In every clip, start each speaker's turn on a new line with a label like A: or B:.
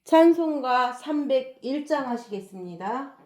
A: 찬송가 301장 하시겠습니다.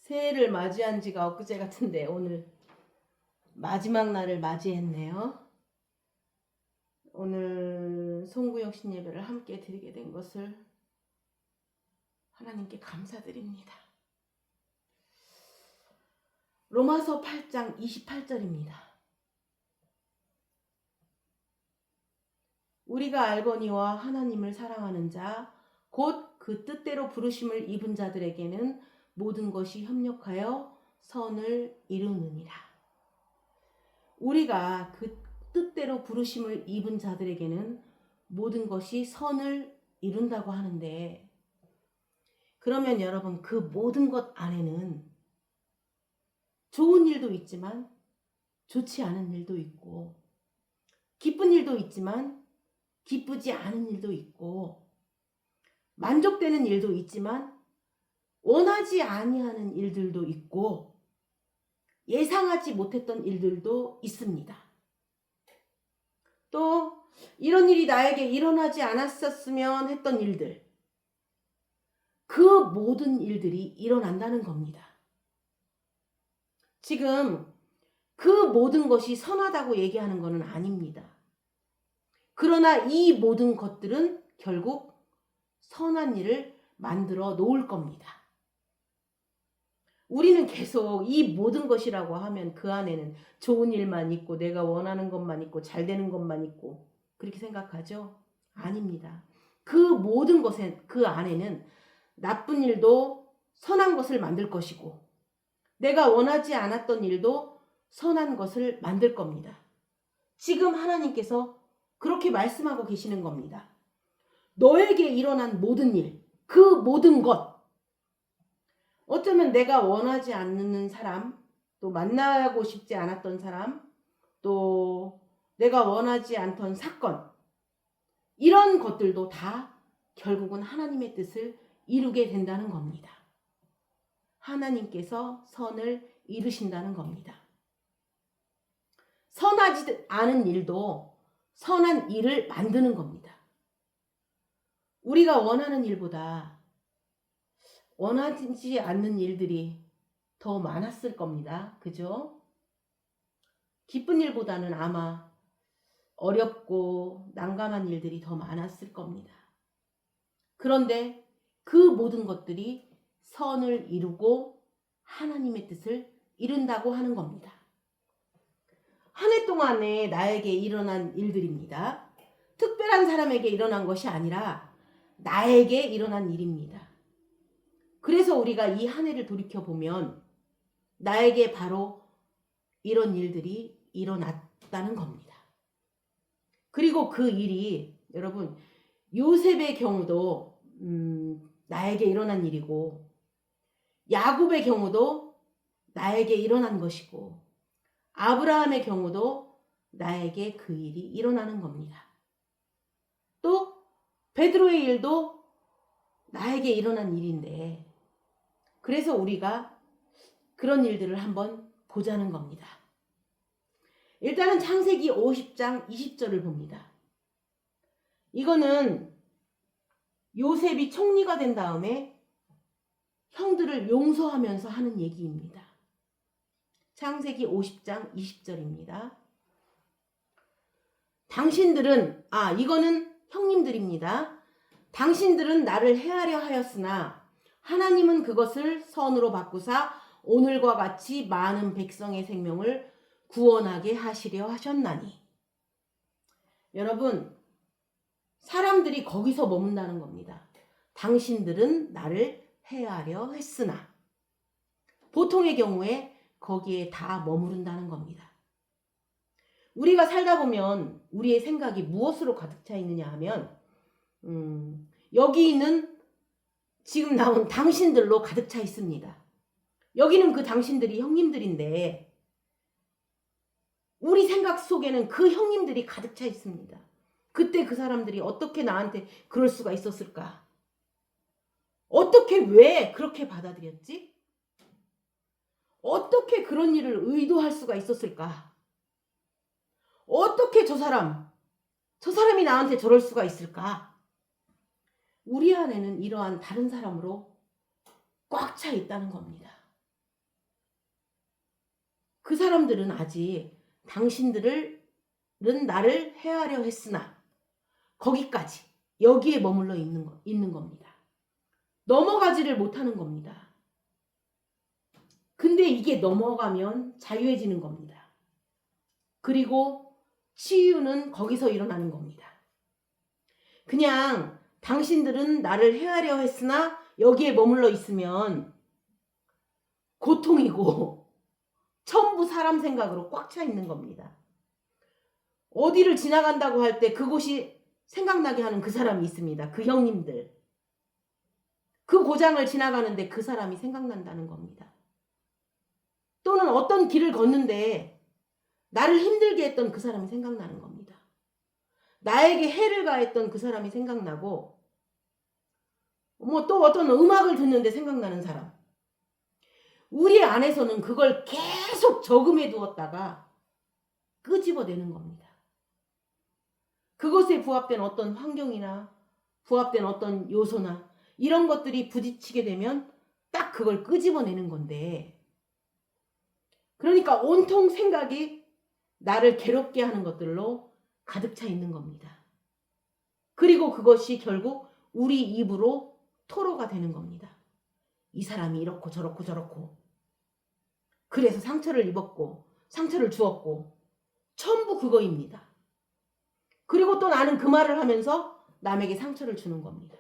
A: 새해를 맞이한 지가 엊그제 같은데 오늘 마지막 날을 맞이했네요. 오늘 송구영 신예배를 함께 드리게 된 것을 하나님께 감사드립니다. 로마서 8장 28절입니다. 우리가 알거니와 하나님을 사랑하는 자 곧 그 뜻대로 부르심을 입은 자들에게는 모든 것이 협력하여 선을 이루느니라. 우리가 그 뜻대로 부르심을 입은 자들에게는 모든 것이 선을 이룬다고 하는데, 그러면 여러분, 그 모든 것 안에는 좋은 일도 있지만 좋지 않은 일도 있고, 기쁜 일도 있지만 기쁘지 않은 일도 있고, 만족되는 일도 있지만 원하지 아니하는 일들도 있고, 예상하지 못했던 일들도 있습니다. 또 이런 일이 나에게 일어나지 않았었으면 했던 일들, 그 모든 일들이 일어난다는 겁니다. 지금 그 모든 것이 선하다고 얘기하는 것은 아닙니다. 그러나 이 모든 것들은 결국 선한 일을 만들어 놓을 겁니다. 우리는 계속 이 모든 것이라고 하면 그 안에는 좋은 일만 있고 내가 원하는 것만 있고 잘 되는 것만 있고 그렇게 생각하죠? 아닙니다. 그 모든 것에 그 안에는 나쁜 일도 선한 것을 만들 것이고 내가 원하지 않았던 일도 선한 것을 만들 겁니다. 지금 하나님께서 그렇게 말씀하고 계시는 겁니다. 너에게 일어난 모든 일, 그 모든 것, 어쩌면 내가 원하지 않는 사람, 또 만나고 싶지 않았던 사람, 또 내가 원하지 않던 사건, 이런 것들도 다 결국은 하나님의 뜻을 이루게 된다는 겁니다. 하나님께서 선을 이루신다는 겁니다. 선하지 않은 일도 선한 일을 만드는 겁니다. 우리가 원하는 일보다 원하지 않는 일들이 더 많았을 겁니다. 그죠? 기쁜 일보다는 아마 어렵고 난감한 일들이 더 많았을 겁니다. 그런데 그 모든 것들이 선을 이루고 하나님의 뜻을 이룬다고 하는 겁니다. 한 해 동안에 나에게 일어난 일들입니다. 특별한 사람에게 일어난 것이 아니라 나에게 일어난 일입니다. 그래서 우리가 이 한 해를 돌이켜보면 나에게 바로 이런 일들이 일어났다는 겁니다. 그리고 그 일이 여러분 요셉의 경우도 나에게 일어난 일이고 야곱의 경우도 나에게 일어난 것이고 아브라함의 경우도 나에게 그 일이 일어나는 겁니다. 또 베드로의 일도 나에게 일어난 일인데 그래서 우리가 그런 일들을 한번 보자는 겁니다. 일단은 창세기 50장 20절을 봅니다. 이거는 요셉이 총리가 된 다음에 형들을 용서하면서 하는 얘기입니다. 창세기 50장 20절입니다. 당신들은, 이거는 형님들입니다. 당신들은 나를 해하려 하였으나 하나님은 그것을 선으로 바꾸사 오늘과 같이 많은 백성의 생명을 구원하게 하시려 하셨나니. 여러분, 사람들이 거기서 머문다는 겁니다. 당신들은 나를 해하려 했으나. 보통의 경우에 거기에 다 머무른다는 겁니다. 우리가 살다 보면 우리의 생각이 무엇으로 가득 차 있느냐 하면 여기 있는 지금 나온 당신들로 가득 차 있습니다. 여기는 그 당신들이 형님들인데 우리 생각 속에는 그 형님들이 가득 차 있습니다. 그때 그 사람들이 어떻게 나한테 그럴 수가 있었을까? 어떻게 왜 그렇게 받아들였지? 어떻게 그런 일을 의도할 수가 있었을까? 어떻게 저 사람이 나한테 저럴 수가 있을까? 우리 안에는 이러한 다른 사람으로 꽉 차 있다는 겁니다. 그 사람들은 아직 당신들은 나를 해하려 했으나 거기까지 여기에 머물러 있는 겁니다. 넘어가지를 못하는 겁니다. 근데 이게 넘어가면 자유해지는 겁니다. 그리고 치유는 거기서 일어나는 겁니다. 그냥 당신들은 나를 해하려 했으나 여기에 머물러 있으면 고통이고 전부 사람 생각으로 꽉 차 있는 겁니다. 어디를 지나간다고 할 때 그곳이 생각나게 하는 그 사람이 있습니다. 그 형님들. 그 고장을 지나가는데 그 사람이 생각난다는 겁니다. 또는 어떤 길을 걷는데 나를 힘들게 했던 그 사람이 생각나는 겁니다. 나에게 해를 가했던 그 사람이 생각나고 또 어떤 음악을 듣는데 생각나는 사람. 우리 안에서는 그걸 계속 저금해 두었다가 끄집어내는 겁니다. 그것에 부합된 어떤 환경이나 부합된 어떤 요소나 이런 것들이 부딪히게 되면 딱 그걸 끄집어내는 건데, 그러니까 온통 생각이 나를 괴롭게 하는 것들로 가득 차 있는 겁니다. 그리고 그것이 결국 우리 입으로 토로가 되는 겁니다. 이 사람이 이렇고 저렇고 저렇고 그래서 상처를 입었고 상처를 주었고 전부 그거입니다. 그리고 또 나는 그 말을 하면서 남에게 상처를 주는 겁니다.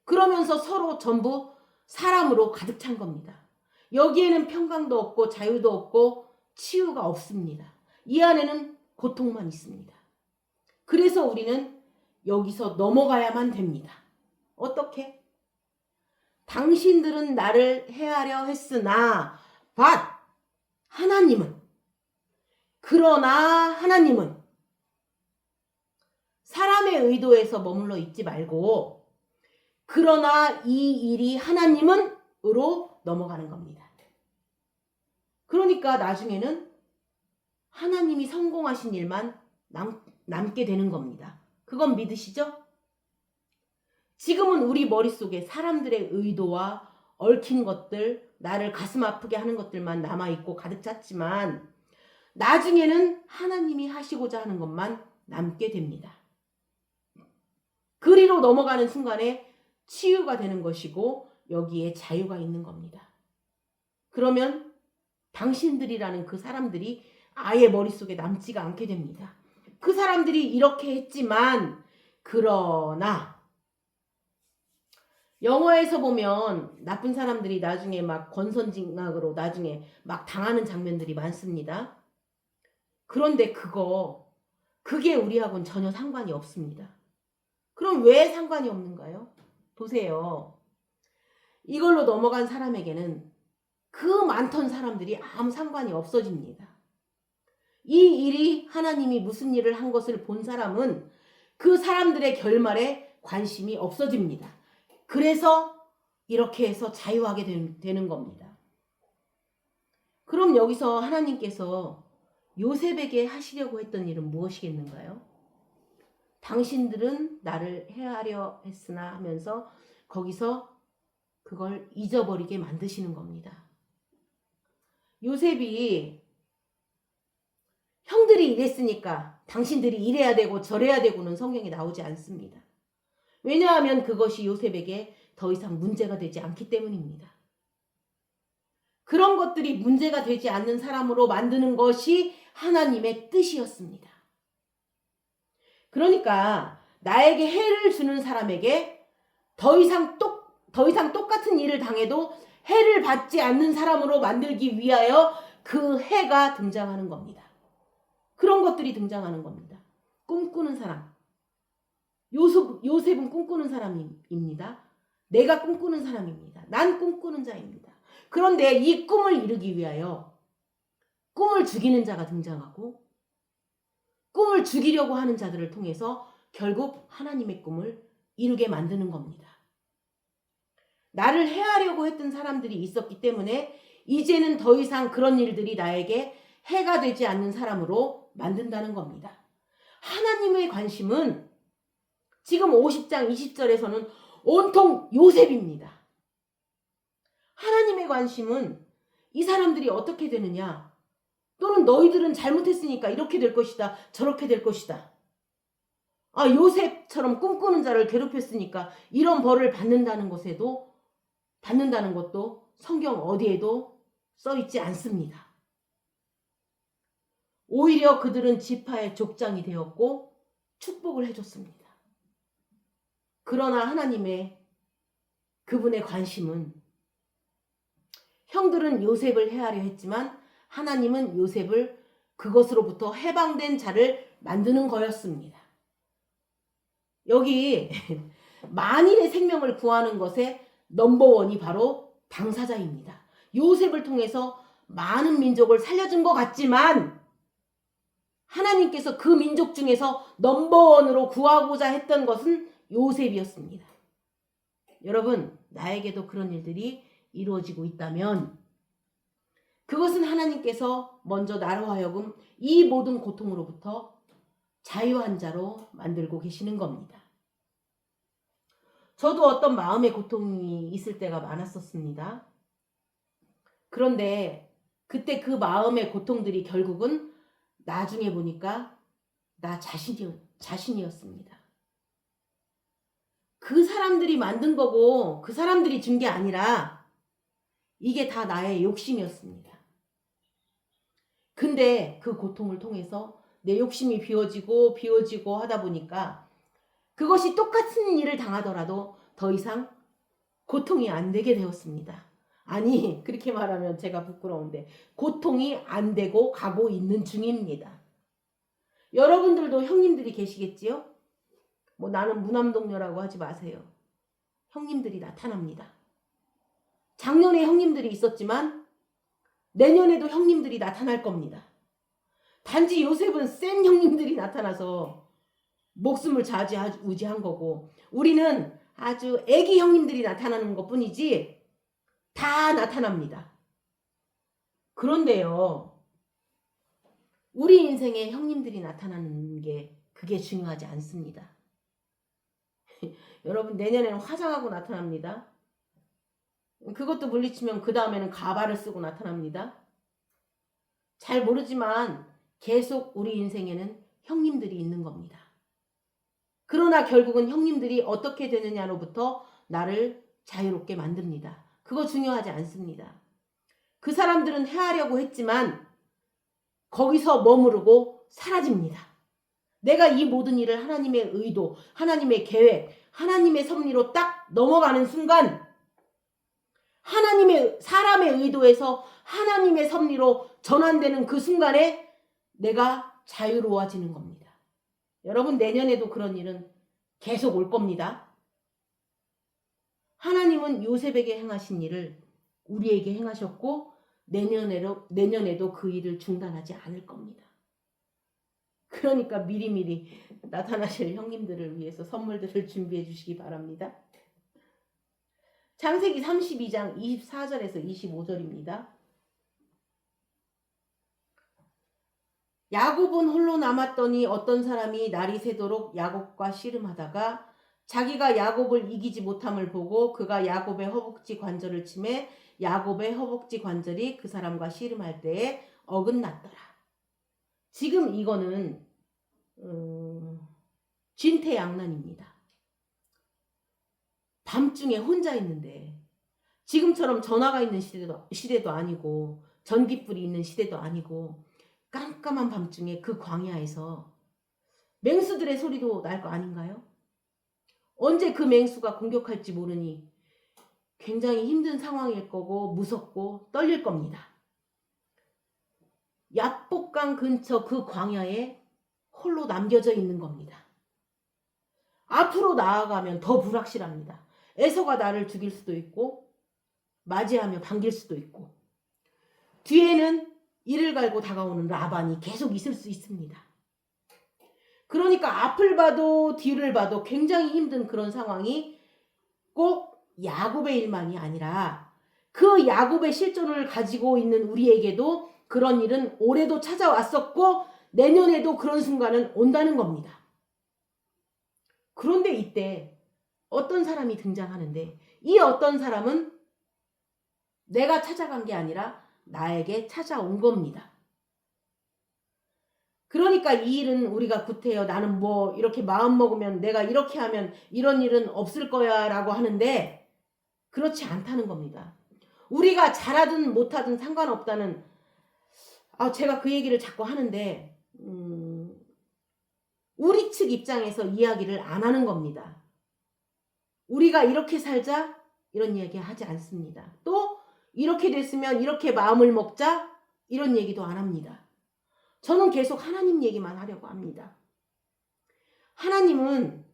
A: 그러면서 서로 전부 사람으로 가득 찬 겁니다. 여기에는 평강도 없고 자유도 없고 치유가 없습니다. 이 안에는 고통만 있습니다. 그래서 우리는 여기서 넘어가야만 됩니다. 어떻게? 당신들은 나를 해하려 했으나 그러나 하나님은 사람의 의도에서 머물러 있지 말고 그러나 이 일이 하나님은 으로 넘어가는 겁니다. 그러니까 나중에는 하나님이 성공하신 일만 남게 되는 겁니다. 그건 믿으시죠? 지금은 우리 머릿속에 사람들의 의도와 얽힌 것들, 나를 가슴 아프게 하는 것들만 남아있고 가득 찼지만 나중에는 하나님이 하시고자 하는 것만 남게 됩니다. 그리로 넘어가는 순간에 치유가 되는 것이고 여기에 자유가 있는 겁니다. 그러면 당신들이라는 그 사람들이 아예 머릿속에 남지가 않게 됩니다. 그 사람들이 이렇게 했지만 그러나 영화에서 보면 나쁜 사람들이 나중에 막 권선징악으로 나중에 막 당하는 장면들이 많습니다. 그런데 그게 우리하고는 전혀 상관이 없습니다. 그럼 왜 상관이 없는가요? 보세요. 이걸로 넘어간 사람에게는 그 많던 사람들이 아무 상관이 없어집니다. 이 일이 하나님이 무슨 일을 한 것을 본 사람은 그 사람들의 결말에 관심이 없어집니다. 그래서 이렇게 해서 자유하게 되는 겁니다. 그럼 여기서 하나님께서 요셉에게 하시려고 했던 일은 무엇이겠는가요? 당신들은 나를 해하려 했으나 하면서 거기서 그걸 잊어버리게 만드시는 겁니다. 요셉이 형들이 이랬으니까 당신들이 이래야 되고 저래야 되고는 성경에 나오지 않습니다. 왜냐하면 그것이 요셉에게 더 이상 문제가 되지 않기 때문입니다. 그런 것들이 문제가 되지 않는 사람으로 만드는 것이 하나님의 뜻이었습니다. 그러니까 나에게 해를 주는 사람에게 더 이상 똑같은 일을 당해도 해를 받지 않는 사람으로 만들기 위하여 그 해가 등장하는 겁니다. 그런 것들이 등장하는 겁니다. 꿈꾸는 사람. 요셉은 꿈꾸는 사람입니다. 내가 꿈꾸는 사람입니다. 난 꿈꾸는 자입니다. 그런데 이 꿈을 이루기 위하여 꿈을 죽이는 자가 등장하고 꿈을 죽이려고 하는 자들을 통해서 결국 하나님의 꿈을 이루게 만드는 겁니다. 나를 해하려고 했던 사람들이 있었기 때문에 이제는 더 이상 그런 일들이 나에게 해가 되지 않는 사람으로 만든다는 겁니다. 하나님의 관심은 지금 50장 20절에서는 온통 요셉입니다. 하나님의 관심은 이 사람들이 어떻게 되느냐? 또는 너희들은 잘못했으니까 이렇게 될 것이다. 저렇게 될 것이다. 아, 요셉처럼 꿈꾸는 자를 괴롭혔으니까 이런 벌을 받는다는 것도 성경 어디에도 써 있지 않습니다. 오히려 그들은 지파의 족장이 되었고 축복을 해줬습니다. 그러나 하나님의 그분의 관심은 형들은 요셉을 해하려 했지만 하나님은 요셉을 그것으로부터 해방된 자를 만드는 거였습니다. 여기 만인의 생명을 구하는 것의 넘버원이 바로 당사자입니다. 요셉을 통해서 많은 민족을 살려준 것 같지만 하나님께서 그 민족 중에서 넘버원으로 구하고자 했던 것은 요셉이었습니다. 여러분, 나에게도 그런 일들이 이루어지고 있다면 그것은 하나님께서 먼저 나로 하여금 이 모든 고통으로부터 자유한 자로 만들고 계시는 겁니다. 저도 어떤 마음의 고통이 있을 때가 많았었습니다. 그런데 그때 그 마음의 고통들이 결국은 나중에 보니까 나 자신이었습니다. 그 사람들이 만든 거고 그 사람들이 준 게 아니라 이게 다 나의 욕심이었습니다. 근데 그 고통을 통해서 내 욕심이 비워지고 하다 보니까 그것이 똑같은 일을 당하더라도 더 이상 고통이 안 되게 되었습니다. 아니, 그렇게 말하면 제가 부끄러운데 고통이 안 되고 가고 있는 중입니다. 여러분들도 형님들이 계시겠지요? 뭐 나는 무남동녀라고 하지 마세요. 형님들이 나타납니다. 작년에 형님들이 있었지만 내년에도 형님들이 나타날 겁니다. 단지 요셉은 센 형님들이 나타나서 목숨을 좌지우지한 거고 우리는 아주 애기 형님들이 나타나는 것뿐이지 다 나타납니다. 그런데요, 우리 인생에 형님들이 나타나는 게 그게 중요하지 않습니다. 여러분, 내년에는 화장하고 나타납니다. 그것도 물리치면 그 다음에는 가발을 쓰고 나타납니다. 잘 모르지만 계속 우리 인생에는 형님들이 있는 겁니다. 그러나 결국은 형님들이 어떻게 되느냐로부터 나를 자유롭게 만듭니다. 그거 중요하지 않습니다. 그 사람들은 해하려고 했지만 거기서 머무르고 사라집니다. 내가 이 모든 일을 하나님의 의도, 하나님의 계획, 하나님의 섭리로 딱 넘어가는 순간 사람의 의도에서 하나님의 섭리로 전환되는 그 순간에 내가 자유로워지는 겁니다. 여러분, 내년에도 그런 일은 계속 올 겁니다. 하나님은 요셉에게 행하신 일을 우리에게 행하셨고 내년에도 그 일을 중단하지 않을 겁니다. 그러니까 미리미리 나타나실 형님들을 위해서 선물들을 준비해 주시기 바랍니다. 창세기 32장 24절에서 25절입니다. 야곱은 홀로 남았더니 어떤 사람이 날이 새도록 야곱과 씨름하다가 자기가 야곱을 이기지 못함을 보고 그가 야곱의 허벅지 관절을 치매 야곱의 허벅지 관절이 그 사람과 씨름할 때에 어긋났더라. 지금 이거는 진퇴양난입니다. 밤중에 혼자 있는데 지금처럼 전화가 있는 시대도 아니고 전기불이 있는 시대도 아니고 깜깜한 밤중에 그 광야에서 맹수들의 소리도 날 거 아닌가요? 언제 그 맹수가 공격할지 모르니 굉장히 힘든 상황일 거고 무섭고 떨릴 겁니다. 야복강 근처 그 광야에 홀로 남겨져 있는 겁니다. 앞으로 나아가면 더 불확실합니다. 에서가 나를 죽일 수도 있고 맞이하며 반길 수도 있고 뒤에는 이를 갈고 다가오는 라반이 계속 있을 수 있습니다. 그러니까 앞을 봐도 뒤를 봐도 굉장히 힘든 그런 상황이 꼭 야곱의 일만이 아니라 그 야곱의 실존을 가지고 있는 우리에게도 그런 일은 올해도 찾아왔었고 내년에도 그런 순간은 온다는 겁니다. 그런데 이때 어떤 사람이 등장하는데 이 어떤 사람은 내가 찾아간 게 아니라 나에게 찾아온 겁니다. 그러니까 이 일은 우리가 구태여 나는 뭐 이렇게 마음 먹으면 내가 이렇게 하면 이런 일은 없을 거야 라고 하는데 그렇지 않다는 겁니다. 우리가 잘하든 못하든 상관없다는 제가 그 얘기를 자꾸 하는데 우리 측 입장에서 이야기를 안 하는 겁니다. 우리가 이렇게 살자 이런 얘기 하지 않습니다. 또 이렇게 됐으면 이렇게 마음을 먹자 이런 얘기도 안 합니다. 저는 계속 하나님 얘기만 하려고 합니다. 하나님은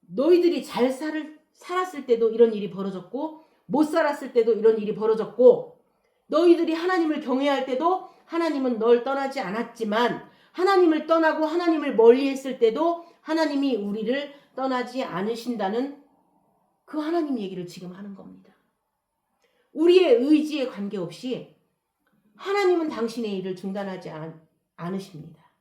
A: 너희들이 잘 살았을 때도 이런 일이 벌어졌고 못 살았을 때도 이런 일이 벌어졌고 너희들이 하나님을 경외할 때도 하나님은 널 떠나지 않았지만 하나님을 떠나고 하나님을 멀리했을 때도 하나님이 우리를 떠나지 않으신다는 그 하나님 얘기를 지금 하는 겁니다. 우리의 의지에 관계없이 하나님은 당신의 일을 중단하지 않으십니다.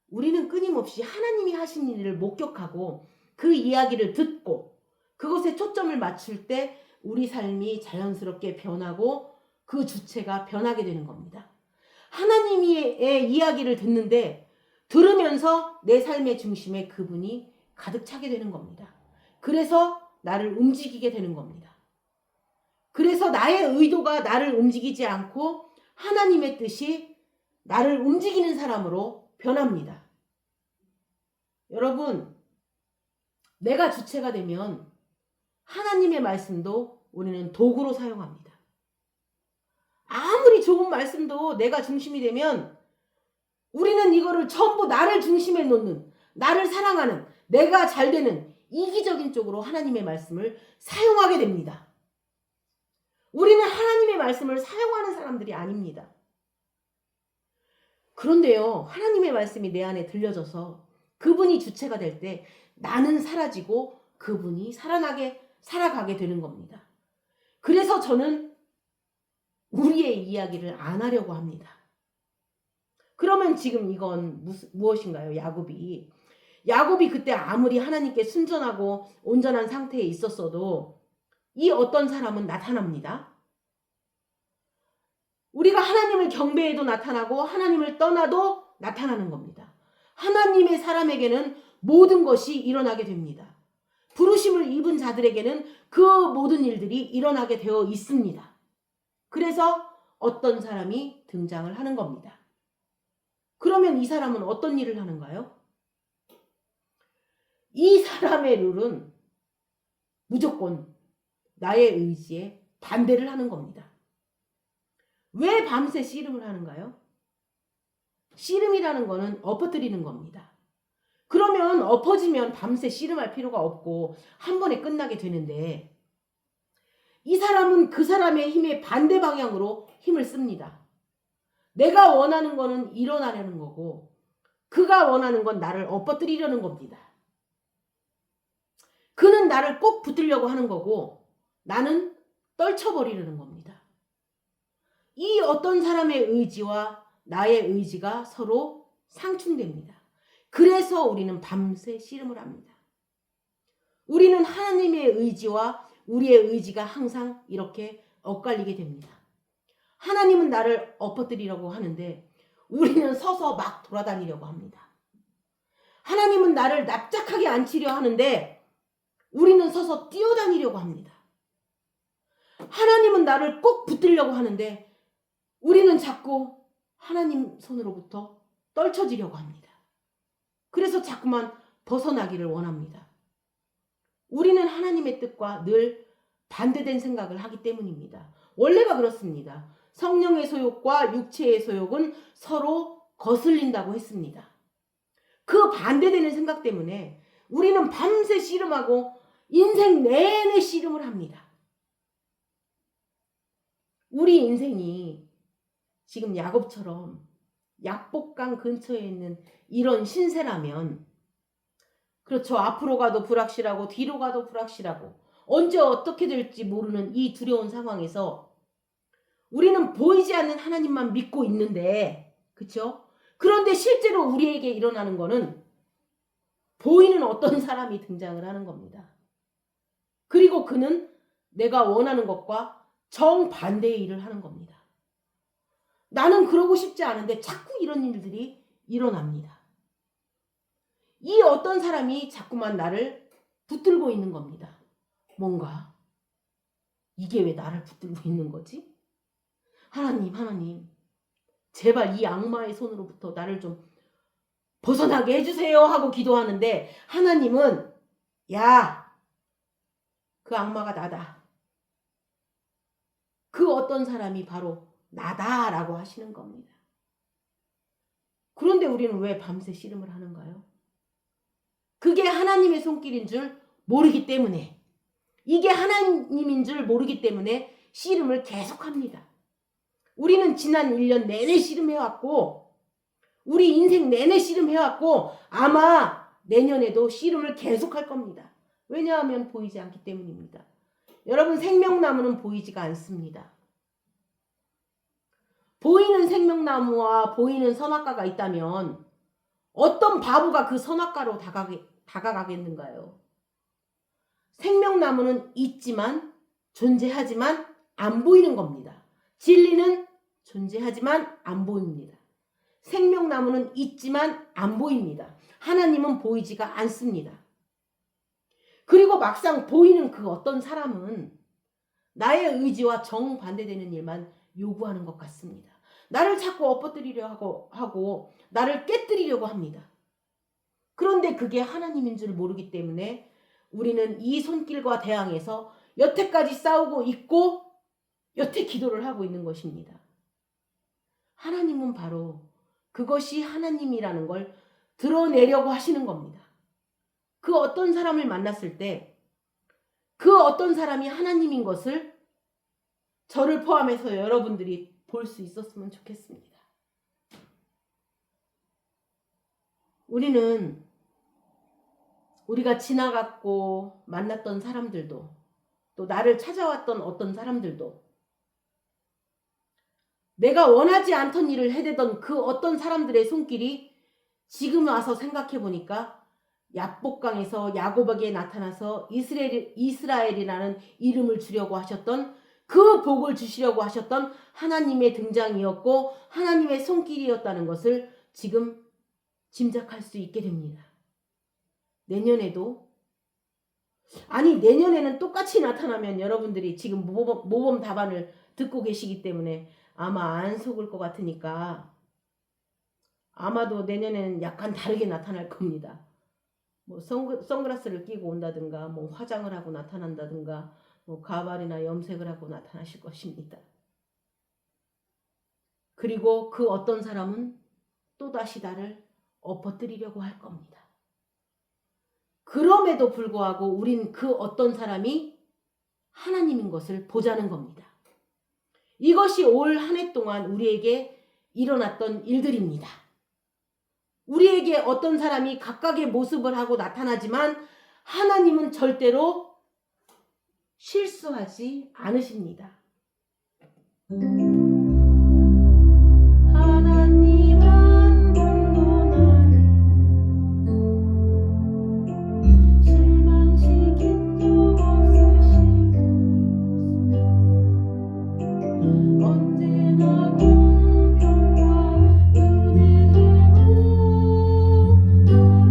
A: 우리는 끊임없이 하나님이 하신 일을 목격하고 그 이야기를 듣고 그것에 초점을 맞출 때 우리 삶이 자연스럽게 변하고 그 주체가 변하게 되는 겁니다. 하나님의 이야기를 듣는데 들으면서 내 삶의 중심에 그분이 가득 차게 되는 겁니다. 그래서 나를 움직이게 되는 겁니다. 그래서 나의 의도가 나를 움직이지 않고 하나님의 뜻이 나를 움직이는 사람으로 변합니다. 여러분, 내가 주체가 되면 하나님의 말씀도 우리는 도구로 사용합니다. 아무리 좋은 말씀도 내가 중심이 되면 우리는 이거를 전부 나를 중심에 놓는, 나를 사랑하는, 내가 잘 되는 이기적인 쪽으로 하나님의 말씀을 사용하게 됩니다. 우리는 하나님의 말씀을 사용하는 사람들이 아닙니다. 그런데요, 하나님의 말씀이 내 안에 들려져서 그분이 주체가 될 때 나는 사라지고 그분이 살아가게 되는 겁니다. 그래서 저는 우리의 이야기를 안 하려고 합니다. 그러면 지금 이건 무엇인가요? 야곱이 그때 아무리 하나님께 순전하고 온전한 상태에 있었어도 이 어떤 사람은 나타납니다. 우리가 하나님을 경배해도 나타나고 하나님을 떠나도 나타나는 겁니다. 하나님의 사람에게는 모든 것이 일어나게 됩니다. 부르심을 입은 자들에게는 그 모든 일들이 일어나게 되어 있습니다. 그래서 어떤 사람이 등장을 하는 겁니다. 그러면 이 사람은 어떤 일을 하는가요? 이 사람의 룰은 무조건 나의 의지에 반대를 하는 겁니다. 왜 밤새 씨름을 하는가요? 씨름이라는 거는 엎어뜨리는 겁니다. 그러면 엎어지면 밤새 씨름할 필요가 없고 한 번에 끝나게 되는데 이 사람은 그 사람의 힘에 반대 방향으로 힘을 씁니다. 내가 원하는 거는 일어나려는 거고 그가 원하는 건 나를 엎어뜨리려는 겁니다. 그는 나를 꼭 붙들려고 하는 거고 나는 떨쳐버리려는 겁니다. 이 어떤 사람의 의지와 나의 의지가 서로 상충됩니다. 그래서 우리는 밤새 씨름을 합니다. 우리는 하나님의 의지와 우리의 의지가 항상 이렇게 엇갈리게 됩니다. 하나님은 나를 엎어뜨리려고 하는데 우리는 서서 막 돌아다니려고 합니다. 하나님은 나를 납작하게 앉히려 하는데 우리는 서서 뛰어다니려고 합니다. 하나님은 나를 꼭 붙들려고 하는데 우리는 자꾸 하나님 손으로부터 떨쳐지려고 합니다. 그래서 자꾸만 벗어나기를 원합니다. 우리는 하나님의 뜻과 늘 반대된 생각을 하기 때문입니다. 원래가 그렇습니다. 성령의 소욕과 육체의 소욕은 서로 거슬린다고 했습니다. 그 반대되는 생각 때문에 우리는 밤새 씨름하고 인생 내내 씨름을 합니다. 우리 인생이 지금 야곱처럼 약복강 근처에 있는 이런 신세라면 그렇죠. 앞으로 가도 불확실하고 뒤로 가도 불확실하고 언제 어떻게 될지 모르는 이 두려운 상황에서 우리는 보이지 않는 하나님만 믿고 있는데 그렇죠? 그런데 실제로 우리에게 일어나는 거는 보이는 어떤 사람이 등장을 하는 겁니다. 그리고 그는 내가 원하는 것과 정반대의 일을 하는 겁니다. 나는 그러고 싶지 않은데 자꾸 이런 일들이 일어납니다. 이 어떤 사람이 자꾸만 나를 붙들고 있는 겁니다. 뭔가 이게 왜 나를 붙들고 있는 거지? 하나님, 제발 이 악마의 손으로부터 나를 좀 벗어나게 해주세요 하고 기도하는데 하나님은 야, 그 악마가 나다. 그 어떤 사람이 바로 나다라고 하시는 겁니다. 그런데 우리는 왜 밤새 씨름을 하는가요? 그게 하나님의 손길인 줄 모르기 때문에, 이게 하나님인 줄 모르기 때문에 씨름을 계속합니다. 우리는 지난 1년 내내 씨름해왔고 우리 인생 내내 씨름해왔고 아마 내년에도 씨름을 계속할 겁니다. 왜냐하면 보이지 않기 때문입니다. 여러분, 생명나무는 보이지가 않습니다. 보이는 생명나무와 보이는 선악과가 있다면 어떤 바보가 그 선악과로 다가가겠는가요? 생명나무는 있지만 존재하지만 안 보이는 겁니다. 진리는 존재하지만 안 보입니다. 생명나무는 있지만 안 보입니다. 하나님은 보이지가 않습니다. 그리고 막상 보이는 그 어떤 사람은 나의 의지와 정반대되는 일만 요구하는 것 같습니다. 나를 자꾸 엎어뜨리려고 하고 나를 깨뜨리려고 합니다. 그런데 그게 하나님인 줄 모르기 때문에 우리는 이 손길과 대항해서 여태까지 싸우고 있고 여태 기도를 하고 있는 것입니다. 하나님은 바로 그것이 하나님이라는 걸 드러내려고 하시는 겁니다. 그 어떤 사람을 만났을 때 그 어떤 사람이 하나님인 것을 저를 포함해서 여러분들이 볼 수 있었으면 좋겠습니다. 우리는 우리가 지나갔고 만났던 사람들도 또 나를 찾아왔던 어떤 사람들도 내가 원하지 않던 일을 해대던 그 어떤 사람들의 손길이 지금 와서 생각해 보니까 야복강에서 야곱에게 나타나서 이스라엘이라는 이름을 주려고 하셨던 그 복을 주시려고 하셨던 하나님의 등장이었고 하나님의 손길이었다는 것을 지금 짐작할 수 있게 됩니다. 내년에는 똑같이 나타나면 여러분들이 지금 모범 답안을 듣고 계시기 때문에 아마 안 속을 것 같으니까 아마도 내년에는 약간 다르게 나타날 겁니다. 뭐 선글라스를 끼고 온다든가 뭐 화장을 하고 나타난다든가 뭐 가발이나 염색을 하고 나타나실 것입니다. 그리고 그 어떤 사람은 또다시 나를 엎어뜨리려고 할 겁니다. 그럼에도 불구하고 우린 그 어떤 사람이 하나님인 것을 보자는 겁니다. 이것이 올 한 해 동안 우리에게 일어났던 일들입니다. 우리에게 어떤 사람이 각각의 모습을 하고 나타나지만 하나님은 절대로 실수하지 않으십니다. 하나님 한 번도 나를 실망시킨 적 없으시고 언제나 공평과 은혜로 나를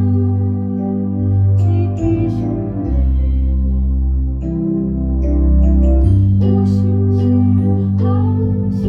A: 지키셨네. 오심시를 하시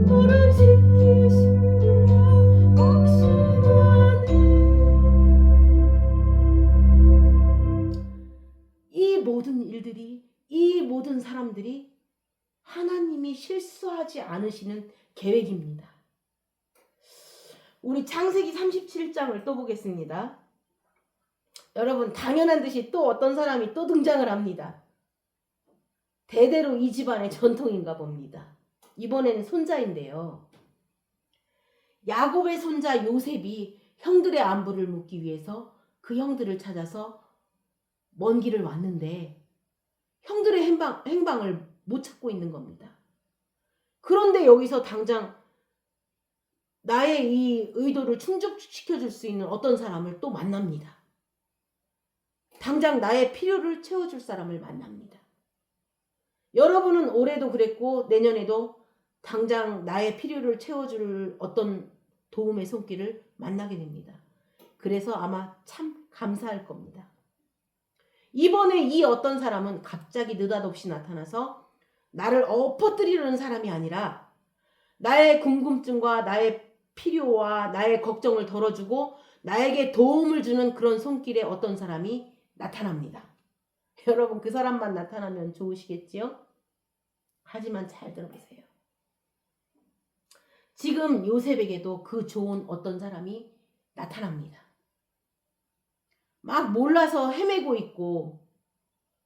A: 너를 지키시리라 확신하네. 이 모든 일들이, 이 모든 사람들이 하나님이 실수하지 않으시는 계획입니다. 우리 창세기 37장을 또 보겠습니다. 여러분, 당연한 듯이 또 어떤 사람이 또 등장을 합니다. 대대로 이 집안의 전통인가 봅니다. 이번에는 손자인데요. 야곱의 손자 요셉이 형들의 안부를 묻기 위해서 그 형들을 찾아서 먼 길을 왔는데 형들의 행방을 못 찾고 있는 겁니다. 그런데 여기서 당장 나의 이 의도를 충족시켜줄 수 있는 어떤 사람을 또 만납니다. 당장 나의 필요를 채워줄 사람을 만납니다. 여러분은 올해도 그랬고 내년에도 당장 나의 필요를 채워줄 어떤 도움의 손길을 만나게 됩니다. 그래서 아마 참 감사할 겁니다. 이번에 이 어떤 사람은 갑자기 느닷없이 나타나서 나를 엎어뜨리려는 사람이 아니라 나의 궁금증과 나의 필요와 나의 걱정을 덜어주고 나에게 도움을 주는 그런 손길에 어떤 사람이 나타납니다. 여러분, 그 사람만 나타나면 좋으시겠지요? 하지만 잘 들어보세요. 지금 요셉에게도 그 좋은 어떤 사람이 나타납니다. 막 몰라서 헤매고 있고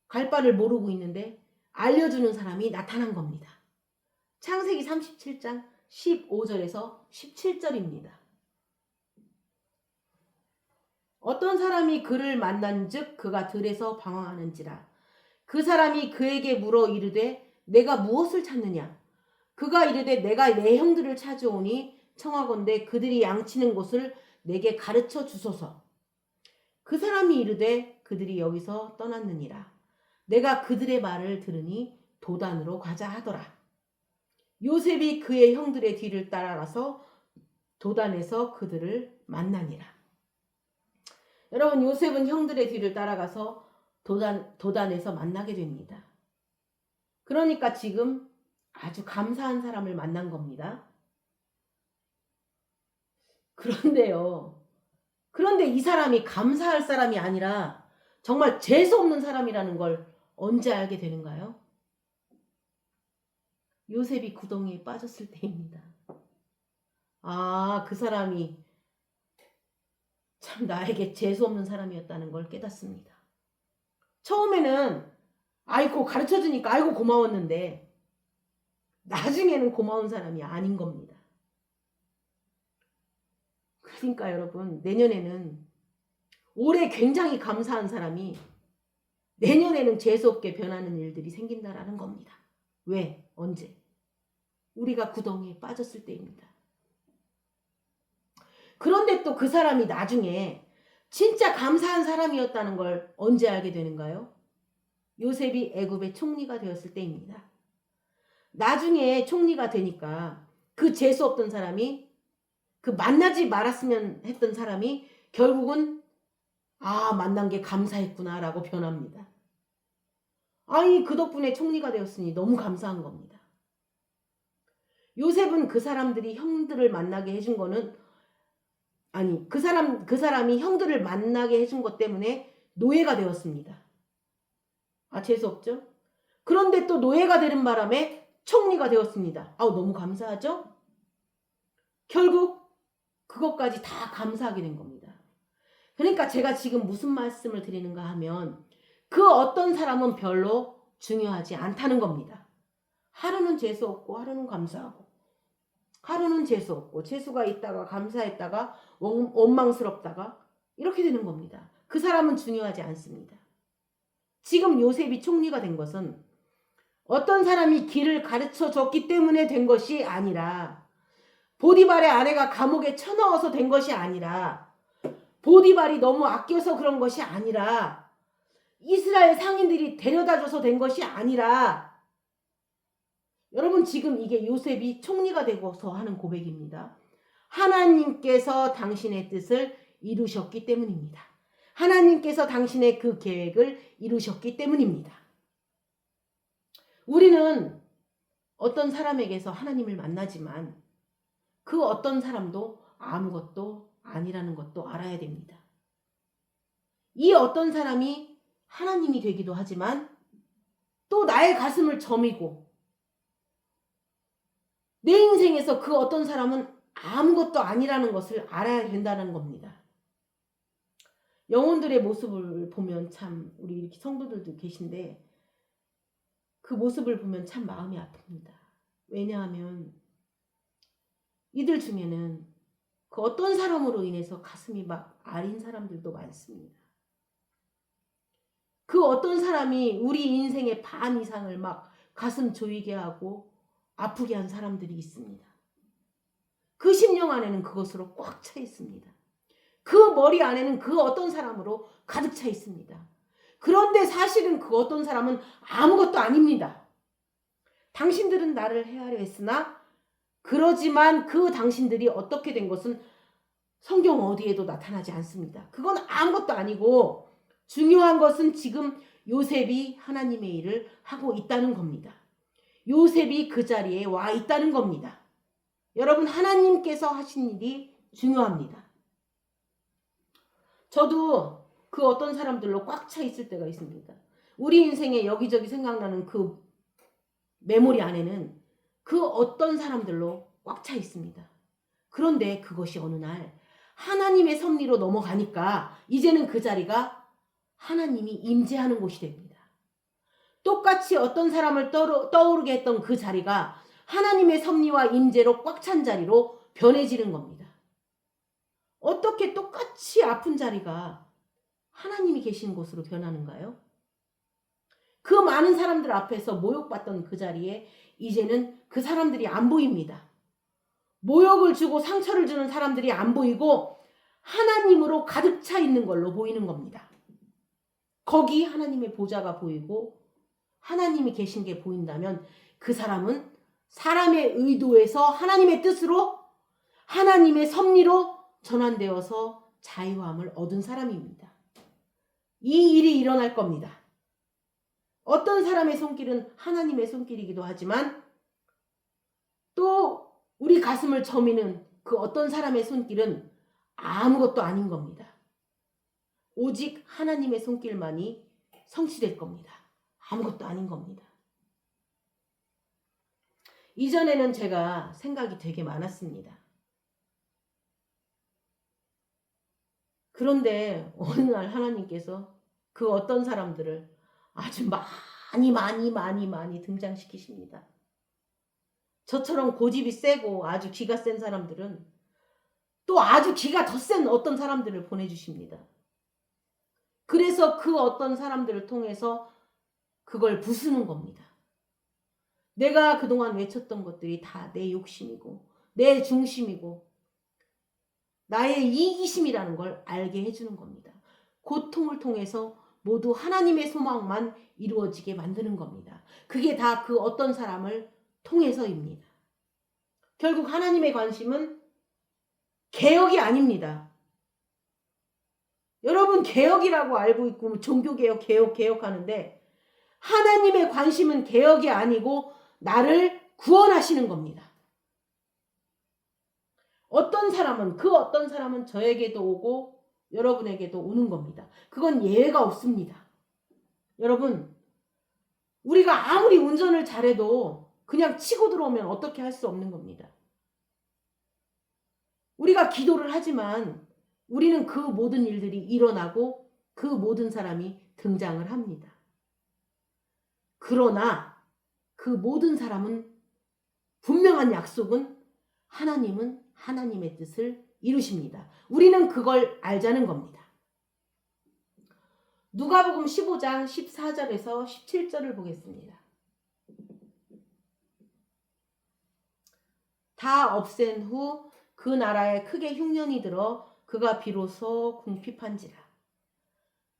A: 갈 바를 모르고 있는데 알려주는 사람이 나타난 겁니다. 창세기 37장 15절에서 17절입니다. 어떤 사람이 그를 만난즉 그가 들에서 방황하는지라. 그 사람이 그에게 물어 이르되 내가 무엇을 찾느냐. 그가 이르되 내가 내 형들을 찾아오니 청하건대 그들이 양치는 곳을 내게 가르쳐 주소서. 그 사람이 이르되 그들이 여기서 떠났느니라. 내가 그들의 말을 들으니 도단으로 가자 하더라. 요셉이 그의 형들의 뒤를 따라가서 도단에서 그들을 만나니라. 여러분, 요셉은 형들의 뒤를 따라가서 도단에서 만나게 됩니다. 그러니까 지금 아주 감사한 사람을 만난 겁니다. 그런데 이 사람이 감사할 사람이 아니라 정말 재수없는 사람이라는 걸 언제 알게 되는가요? 요셉이 구덩이에 빠졌을 때입니다. 아, 그 사람이 참 나에게 재수없는 사람이었다는 걸 깨닫습니다. 처음에는 아이고 가르쳐주니까 아이고 고마웠는데 나중에는 고마운 사람이 아닌 겁니다. 그러니까 여러분, 내년에는 올해 굉장히 감사한 사람이 내년에는 재수없게 변하는 일들이 생긴다라는 겁니다. 왜? 언제? 우리가 구덩이에 빠졌을 때입니다. 그런데 또 그 사람이 나중에 진짜 감사한 사람이었다는 걸 언제 알게 되는가요? 요셉이 애굽의 총리가 되었을 때입니다. 나중에 총리가 되니까 그 재수없던 사람이, 그 만나지 말았으면 했던 사람이 결국은 만난 게 감사했구나 라고 변합니다. 아니, 그 덕분에 총리가 되었으니 너무 감사한 겁니다. 요셉은 그 사람들이 형들을 만나게 해준 거는, 그 사람이 형들을 만나게 해준 것 때문에 노예가 되었습니다. 재수없죠? 그런데 또 노예가 되는 바람에 총리가 되었습니다. 너무 감사하죠? 결국 그것까지 다 감사하게 된 겁니다. 그러니까 제가 지금 무슨 말씀을 드리는가 하면 그 어떤 사람은 별로 중요하지 않다는 겁니다. 하루는 재수없고 하루는 감사하고, 하루는 재수없고 재수가 있다가 감사했다가 원망스럽다가 이렇게 되는 겁니다. 그 사람은 중요하지 않습니다. 지금 요셉이 총리가 된 것은 어떤 사람이 길을 가르쳐 줬기 때문에 된 것이 아니라, 보디발의 아내가 감옥에 쳐넣어서 된 것이 아니라, 보디발이 너무 아껴서 그런 것이 아니라, 이스라엘 상인들이 데려다줘서 된 것이 아니라, 여러분, 지금 이게 요셉이 총리가 되고서 하는 고백입니다. 하나님께서 당신의 뜻을 이루셨기 때문입니다. 하나님께서 당신의 그 계획을 이루셨기 때문입니다. 우리는 어떤 사람에게서 하나님을 만나지만 그 어떤 사람도 아무것도 아니라는 것도 알아야 됩니다. 이 어떤 사람이 하나님이 되기도 하지만 또 나의 가슴을 저미고 내 인생에서 그 어떤 사람은 아무것도 아니라는 것을 알아야 된다는 겁니다. 영혼들의 모습을 보면 참 우리 이렇게 성도들도 계신데 그 모습을 보면 참 마음이 아픕니다. 왜냐하면 이들 중에는 그 어떤 사람으로 인해서 가슴이 막 아린 사람들도 많습니다. 그 어떤 사람이 우리 인생의 반 이상을 막 가슴 조이게 하고 아프게 한 사람들이 있습니다. 그 심령 안에는 그것으로 꽉 차 있습니다. 그 머리 안에는 그 어떤 사람으로 가득 차 있습니다. 그런데 사실은 그 어떤 사람은 아무것도 아닙니다. 당신들은 나를 헤아려 했으나 그러지만 그 당신들이 어떻게 된 것은 성경 어디에도 나타나지 않습니다. 그건 아무것도 아니고 중요한 것은 지금 요셉이 하나님의 일을 하고 있다는 겁니다. 요셉이 그 자리에 와 있다는 겁니다. 여러분, 하나님께서 하신 일이 중요합니다. 저도 그 어떤 사람들로 꽉 차 있을 때가 있습니다. 우리 인생에 여기저기 생각나는 그 메모리 안에는 그 어떤 사람들로 꽉 차 있습니다. 그런데 그것이 어느 날 하나님의 섭리로 넘어가니까 이제는 그 자리가 하나님이 임재하는 곳이 됩니다. 똑같이 어떤 사람을 떠오르게 했던 그 자리가 하나님의 섭리와 임재로 꽉 찬 자리로 변해지는 겁니다. 어떻게 똑같이 아픈 자리가 하나님이 계신 곳으로 변하는가요? 그 많은 사람들 앞에서 모욕받던 그 자리에 이제는 그 사람들이 안 보입니다. 모욕을 주고 상처를 주는 사람들이 안 보이고 하나님으로 가득 차 있는 걸로 보이는 겁니다. 거기 하나님의 보좌가 보이고 하나님이 계신 게 보인다면 그 사람은 사람의 의도에서 하나님의 뜻으로 하나님의 섭리로 전환되어서 자유함을 얻은 사람입니다. 이 일이 일어날 겁니다. 어떤 사람의 손길은 하나님의 손길이기도 하지만 또 우리 가슴을 저미는 그 어떤 사람의 손길은 아무것도 아닌 겁니다. 오직 하나님의 손길만이 성취될 겁니다. 아무것도 아닌 겁니다. 이전에는 제가 생각이 되게 많았습니다. 그런데 어느 날 하나님께서 그 어떤 사람들을 아주 많이 등장시키십니다. 저처럼 고집이 세고 아주 기가 센 사람들은 또 아주 기가 더 센 어떤 사람들을 보내주십니다. 그래서 그 어떤 사람들을 통해서 그걸 부수는 겁니다. 내가 그동안 외쳤던 것들이 다 내 욕심이고 내 중심이고 나의 이기심이라는 걸 알게 해주는 겁니다. 고통을 통해서 모두 하나님의 소망만 이루어지게 만드는 겁니다. 그게 다 그 어떤 사람을 통해서입니다. 결국 하나님의 관심은 개혁이 아닙니다. 여러분, 개혁이라고 알고 있고 종교개혁, 개혁하는데 하나님의 관심은 개혁이 아니고 나를 구원하시는 겁니다. 그 어떤 사람은 저에게도 오고 여러분에게도 오는 겁니다. 그건 예외가 없습니다. 여러분, 우리가 아무리 운전을 잘해도 그냥 치고 들어오면 어떻게 할 수 없는 겁니다. 우리가 기도를 하지만 우리는 그 모든 일들이 일어나고 그 모든 사람이 등장을 합니다. 그러나 그 모든 사람은 분명한 약속은 하나님은 하나님의 뜻을 이루십니다. 우리는 그걸 알자는 겁니다. 누가복음 15장 14절에서 17절을 보겠습니다. 다 없앤 후 그 나라에 크게 흉년이 들어 그가 비로소 궁핍한지라.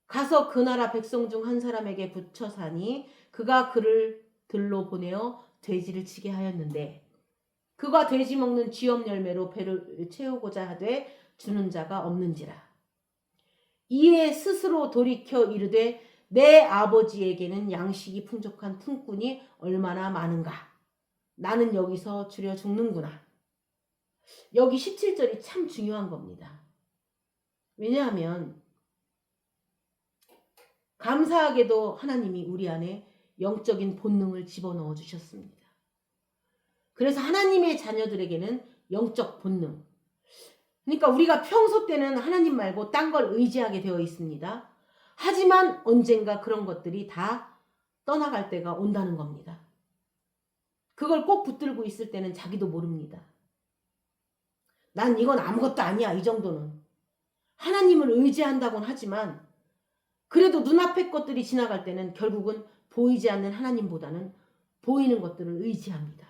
A: 가서 그 나라 백성 중 한 사람에게 붙여 사니 그가 그를 들로 보내어 돼지를 치게 하였는데 그가 돼지 먹는 쥐염 열매로 배를 채우고자 하되 주는 자가 없는지라. 이에 스스로 돌이켜 이르되 내 아버지에게는 양식이 풍족한 품꾼이 얼마나 많은가. 나는 여기서 줄여 죽는구나. 여기 17절이 참 중요한 겁니다. 왜냐하면 감사하게도 하나님이 우리 안에 영적인 본능을 집어넣어 주셨습니다. 그래서 하나님의 자녀들에게는 영적 본능. 그러니까 우리가 평소 때는 하나님 말고 딴 걸 의지하게 되어 있습니다. 하지만 언젠가 그런 것들이 다 떠나갈 때가 온다는 겁니다. 그걸 꼭 붙들고 있을 때는 자기도 모릅니다. 난 이건 아무것도 아니야, 이 정도는. 하나님을 의지한다고는 하지만 그래도 눈앞의 것들이 지나갈 때는 결국은 보이지 않는 하나님보다는 보이는 것들을 의지합니다.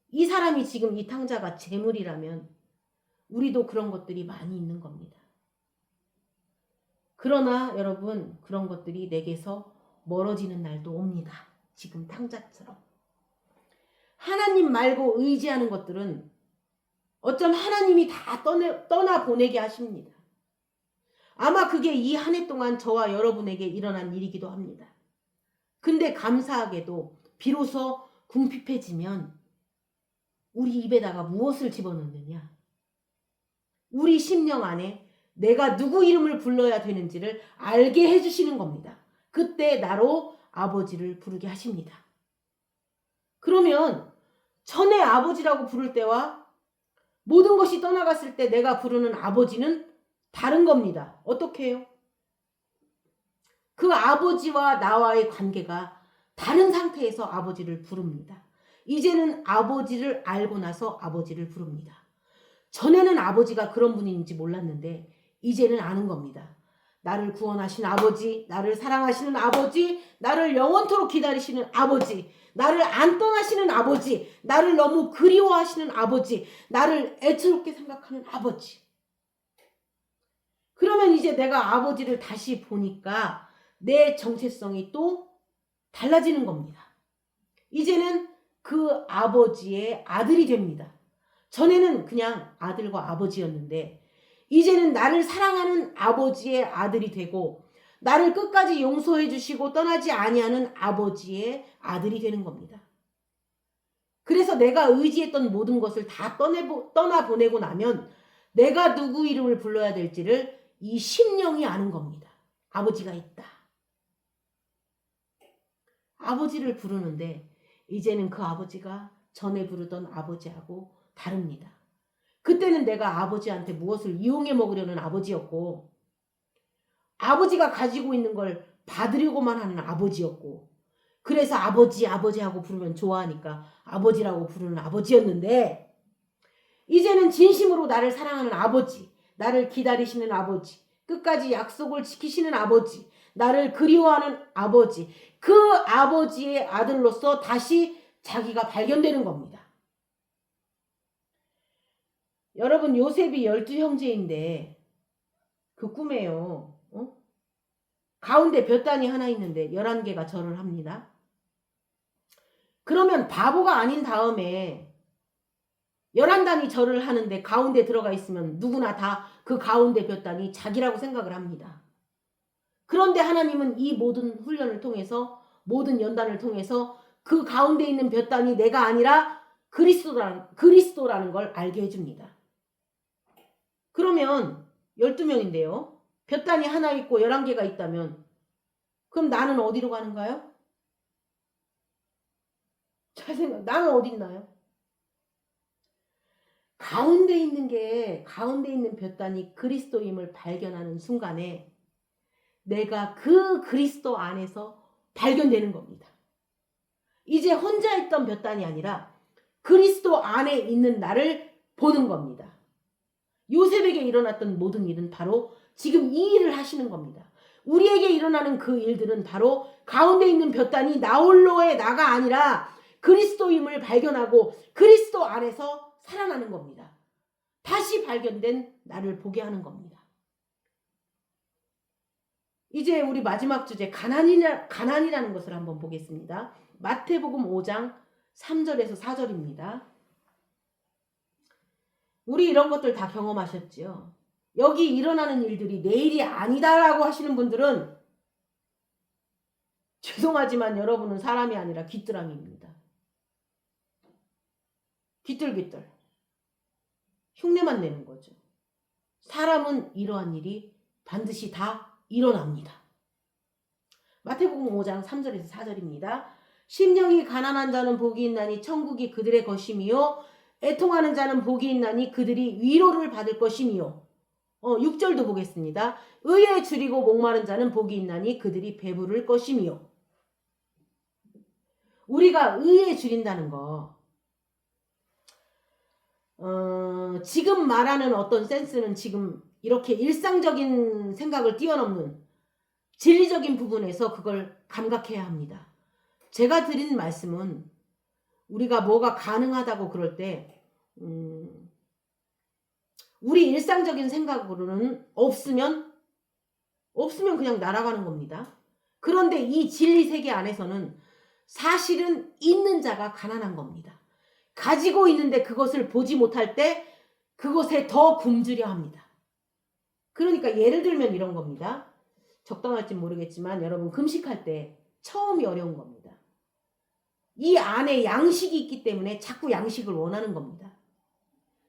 A: 이 사람이 지금 이 탕자가 재물이라면 우리도 그런 것들이 많이 있는 겁니다. 그러나 여러분, 그런 것들이 내게서 멀어지는 날도 옵니다. 지금 탕자처럼. 하나님 말고 의지하는 것들은 어쩜 하나님이 다 떠나보내게 하십니다. 아마 그게 이 한 해 동안 저와 여러분에게 일어난 일이기도 합니다. 근데 감사하게도 비로소 궁핍해지면 우리 입에다가 무엇을 집어넣느냐? 우리 심령 안에 내가 누구 이름을 불러야 되는지를 알게 해주시는 겁니다. 그때 나로 아버지를 부르게 하십니다. 그러면 전에 아버지라고 부를 때와 모든 것이 떠나갔을 때 내가 부르는 아버지는 다른 겁니다. 어떻게 해요? 그 아버지와 나와의 관계가 다른 상태에서 아버지를 부릅니다. 이제는 아버지를 알고 나서 아버지를 부릅니다. 전에는 아버지가 그런 분인지 몰랐는데 이제는 아는 겁니다. 나를 구원하신 아버지, 나를 사랑하시는 아버지, 나를 영원토록 기다리시는 아버지, 나를 안 떠나시는 아버지, 나를 너무 그리워하시는 아버지, 나를 애처롭게 생각하는 아버지. 그러면 이제 내가 아버지를 다시 보니까 내 정체성이 또 달라지는 겁니다. 이제는 그 아버지의 아들이 됩니다. 전에는 그냥 아들과 아버지였는데 이제는 나를 사랑하는 아버지의 아들이 되고 나를 끝까지 용서해 주시고 떠나지 아니하는 아버지의 아들이 되는 겁니다. 그래서 내가 의지했던 모든 것을 다 떠나보내고 나면 내가 누구 이름을 불러야 될지를 이 심령이 아는 겁니다. 아버지가 있다. 아버지를 부르는데 이제는 그 아버지가 전에 부르던 아버지하고 다릅니다. 그때는 내가 아버지한테 무엇을 이용해 먹으려는 아버지였고 아버지가 가지고 있는 걸 받으려고만 하는 아버지였고 그래서 아버지하고 부르면 좋아하니까 아버지라고 부르는 아버지였는데 이제는 진심으로 나를 사랑하는 아버지, 나를 기다리시는 아버지, 끝까지 약속을 지키시는 아버지, 나를 그리워하는 아버지, 그 아버지의 아들로서 다시 자기가 발견되는 겁니다. 여러분, 요셉이 12형제인데 그 꿈에요. 가운데 볕단이 하나 있는데 11개가 절을 합니다. 그러면 바보가 아닌 다음에 11단이 절을 하는데 가운데 들어가 있으면 누구나 다 그 가운데 볕단이 자기라고 생각을 합니다. 그런데 하나님은 이 모든 훈련을 통해서 모든 연단을 통해서 그 가운데 있는 볕단이 내가 아니라 그리스도라는 걸 알게 해줍니다. 그러면 12명인데요. 볕단이 하나 있고 11개가 있다면 그럼 나는 어디로 가는가요? 잘 생각, 나는 어디 있나요? 가운데 있는 볕단이 그리스도임을 발견하는 순간에 내가 그 그리스도 안에서 발견되는 겁니다. 이제 혼자 있던 볕단이 아니라 그리스도 안에 있는 나를 보는 겁니다. 요셉에게 일어났던 모든 일은 바로 지금 이 일을 하시는 겁니다. 우리에게 일어나는 그 일들은 바로 가운데 있는 볕단이 나 홀로의 나가 아니라 그리스도임을 발견하고 그리스도 안에서 살아나는 겁니다. 다시 발견된 나를 보게 하는 겁니다. 이제 우리 마지막 주제 가난이라는 것을 한번 보겠습니다. 마태복음 5장 3절에서 4절입니다. 우리 이런 것들 다 경험하셨죠? 여기 일어나는 일들이 내일이 아니다라고 하시는 분들은 죄송하지만 여러분은 사람이 아니라 귀뚜라미입니다. 귀뚤귀뚤. 흉내만 내는 거죠. 사람은 이러한 일이 반드시 다 일어납니다. 마태복음 5장 3절에서 4절입니다. 심령이 가난한 자는 복이 있나니 천국이 그들의 것이며 애통하는 자는 복이 있나니 그들이 위로를 받을 것이며 6절도 보겠습니다. 의에 줄이고 목마른 자는 복이 있나니 그들이 배부를 것이며. 우리가 의에 줄인다는 거 지금 말하는 어떤 센스는 지금 이렇게 일상적인 생각을 뛰어넘는 진리적인 부분에서 그걸 감각해야 합니다. 제가 드린 말씀은 우리가 뭐가 가능하다고 그럴 때 우리 일상적인 생각으로는 없으면 그냥 날아가는 겁니다. 그런데 이 진리 세계 안에서는 사실은 있는 자가 가난한 겁니다. 가지고 있는데 그것을 보지 못할 때 그것에 더 굶주려 합니다. 그러니까 예를 들면 이런 겁니다. 적당할지 모르겠지만 여러분 금식할 때 처음이 어려운 겁니다. 이 안에 양식이 있기 때문에 자꾸 양식을 원하는 겁니다.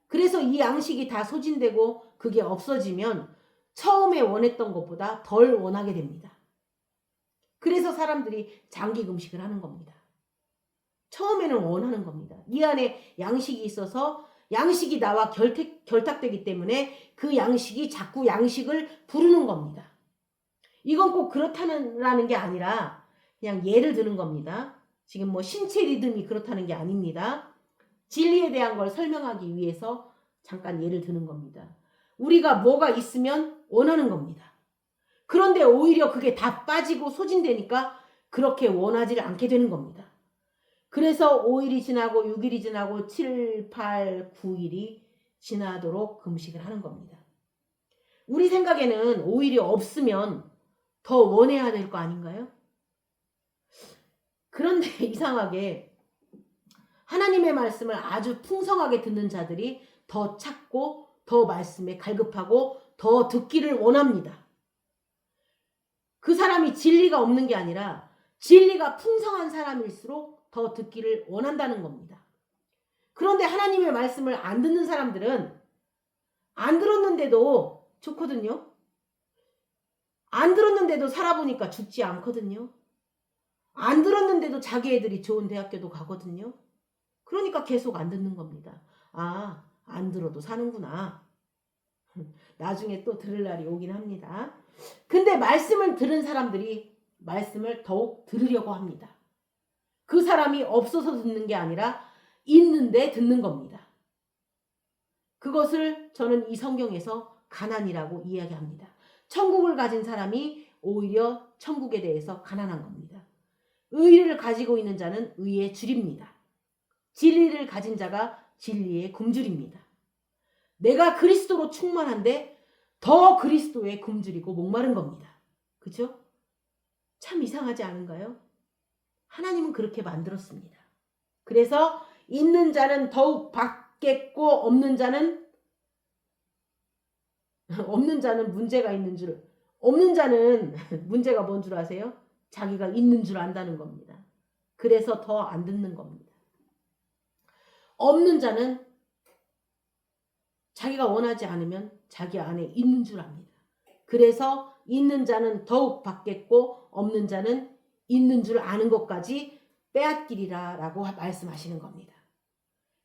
A: 그래서 이 양식이 다 소진되고 그게 없어지면 처음에 원했던 것보다 덜 원하게 됩니다. 그래서 사람들이 장기 금식을 하는 겁니다. 처음에는 원하는 겁니다. 이 안에 양식이 있어서 양식이 나와 결탁되기 때문에 그 양식이 자꾸 양식을 부르는 겁니다. 이건 꼭 그렇다는 게 아니라 그냥 예를 드는 겁니다. 지금 뭐 신체 리듬이 그렇다는 게 아닙니다. 진리에 대한 걸 설명하기 위해서 잠깐 예를 드는 겁니다. 우리가 뭐가 있으면 원하는 겁니다. 그런데 오히려 그게 다 빠지고 소진되니까 그렇게 원하지 않게 되는 겁니다. 그래서 5일이 지나고 6일이 지나고 7, 8, 9일이 지나도록 금식을 하는 겁니다. 우리 생각에는 오일이 없으면 더 원해야 될 거 아닌가요? 그런데 이상하게 하나님의 말씀을 아주 풍성하게 듣는 자들이 더 찾고 더 말씀에 갈급하고 더 듣기를 원합니다. 그 사람이 진리가 없는 게 아니라 진리가 풍성한 사람일수록 더 듣기를 원한다는 겁니다. 그런데 하나님의 말씀을 안 듣는 사람들은 안 들었는데도 좋거든요. 안 들었는데도 살아보니까 죽지 않거든요. 안 들었는데도 자기 애들이 좋은 대학교도 가거든요. 그러니까 계속 안 듣는 겁니다. 아, 안 들어도 사는구나. 나중에 또 들을 날이 오긴 합니다. 근데 말씀을 들은 사람들이 말씀을 더욱 들으려고 합니다. 그 사람이 없어서 듣는 게 아니라 있는데 듣는 겁니다. 그것을 저는 이 성경에서 가난이라고 이야기합니다. 천국을 가진 사람이 오히려 천국에 대해서 가난한 겁니다. 의를 가지고 있는 자는 의에 줄입니다. 진리를 가진 자가 진리에 굶주립니다. 내가 그리스도로 충만한데 더 그리스도에 굶주리고 목마른 겁니다. 그죠? 참 이상하지 않은가요? 하나님은 그렇게 만들었습니다. 그래서 있는 자는 더욱 받겠고 없는 자는 문제가 있는 줄, 없는 자는 문제가 뭔 줄 아세요? 자기가 있는 줄 안다는 겁니다. 그래서 더 안 듣는 겁니다. 없는 자는 자기가 원하지 않으면 자기 안에 있는 줄 압니다. 그래서 있는 자는 더욱 받겠고 없는 자는 있는 줄 아는 것까지 빼앗기리라 라고 말씀하시는 겁니다.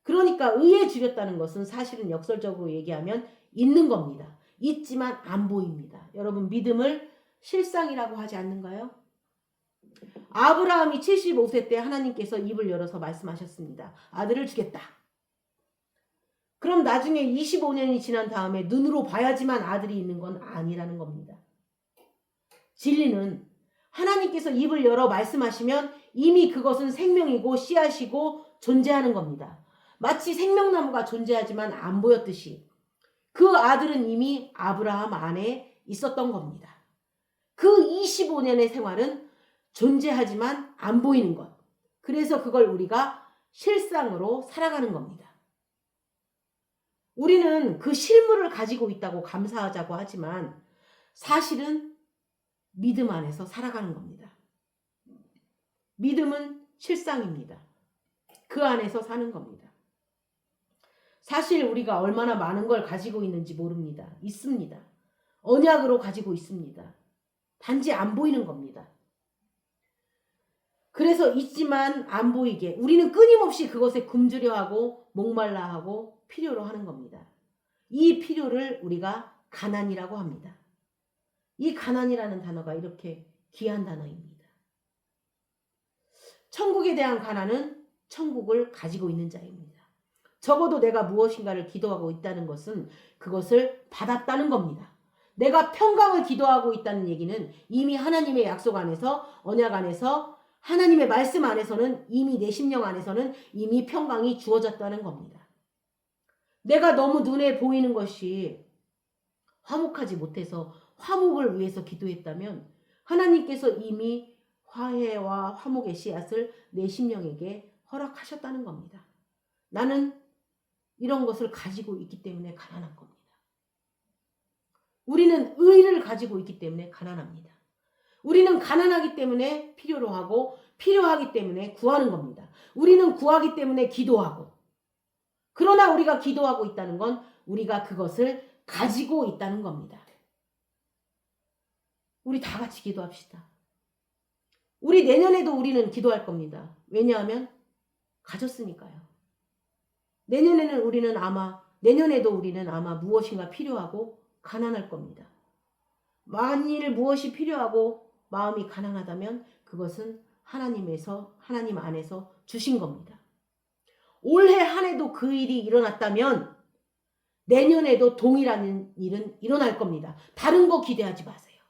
A: 그러니까 의에 줄였다는 것은 사실은 역설적으로 얘기하면 있는 겁니다. 있지만 안 보입니다. 여러분 믿음을 실상이라고 하지 않는가요? 아브라함이 75세 때 하나님께서 입을 열어서 말씀하셨습니다. 아들을 주겠다. 그럼 나중에 25년이 지난 다음에 눈으로 봐야지만 아들이 있는 건 아니라는 겁니다. 진리는 하나님께서 입을 열어 말씀하시면 이미 그것은 생명이고 씨앗이고 존재하는 겁니다. 마치 생명나무가 존재하지만 안 보였듯이 그 아들은 이미 아브라함 안에 있었던 겁니다. 그 25년의 생활은 존재하지만 안 보이는 것. 그래서 그걸 우리가 실상으로 살아가는 겁니다. 우리는 그 실물을 가지고 있다고 감사하자고 하지만 사실은 믿음 안에서 살아가는 겁니다. 믿음은 실상입니다. 그 안에서 사는 겁니다. 사실 우리가 얼마나 많은 걸 가지고 있는지 모릅니다. 있습니다. 언약으로 가지고 있습니다. 단지 안 보이는 겁니다. 그래서 있지만 안 보이게 우리는 끊임없이 그것에 굶주려 하고 목말라 하고 필요로 하는 겁니다. 이 필요를 우리가 가난이라고 합니다. 이 가난이라는 단어가 이렇게 귀한 단어입니다. 천국에 대한 가난은 천국을 가지고 있는 자입니다. 적어도 내가 무엇인가를 기도하고 있다는 것은 그것을 받았다는 겁니다. 내가 평강을 기도하고 있다는 얘기는 이미 하나님의 약속 안에서 언약 안에서 하나님의 말씀 안에서는 이미 내 심령 안에서는 이미 평강이 주어졌다는 겁니다. 내가 너무 눈에 보이는 것이 화목하지 못해서 화목을 위해서 기도했다면 하나님께서 이미 화해와 화목의 씨앗을 내 심령에게 허락하셨다는 겁니다. 나는 이런 것을 가지고 있기 때문에 가난한 겁니다. 우리는 의를 가지고 있기 때문에 가난합니다. 우리는 가난하기 때문에 필요로 하고 필요하기 때문에 구하는 겁니다. 우리는 구하기 때문에 기도하고 그러나 우리가 기도하고 있다는 건 우리가 그것을 가지고 있다는 겁니다. 우리 다 같이 기도합시다. 우리 내년에도 우리는 기도할 겁니다. 왜냐하면 가졌으니까요. 내년에도 우리는 아마 무엇인가 필요하고 가난할 겁니다. 만일 무엇이 필요하고 마음이 가난하다면 그것은 하나님 안에서 주신 겁니다. 올해 한 해도 그 일이 일어났다면 내년에도 동일한 일은 일어날 겁니다. 다른 거 기대하지 마세요.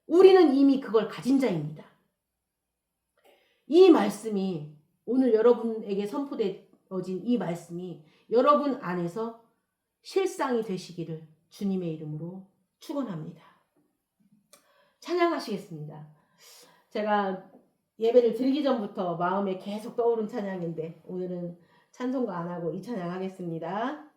A: 우리는 이미 그걸 가진 자입니다. 이 말씀이 오늘 여러분에게 선포되어진 이 말씀이 여러분 안에서 실상이 되시기를 주님의 이름으로 축원합니다. 찬양하시겠습니다. 제가 예배를 드리기 전부터 마음에 계속 떠오른 찬양인데 오늘은 찬송가 안 하고 이 찬양 하겠습니다.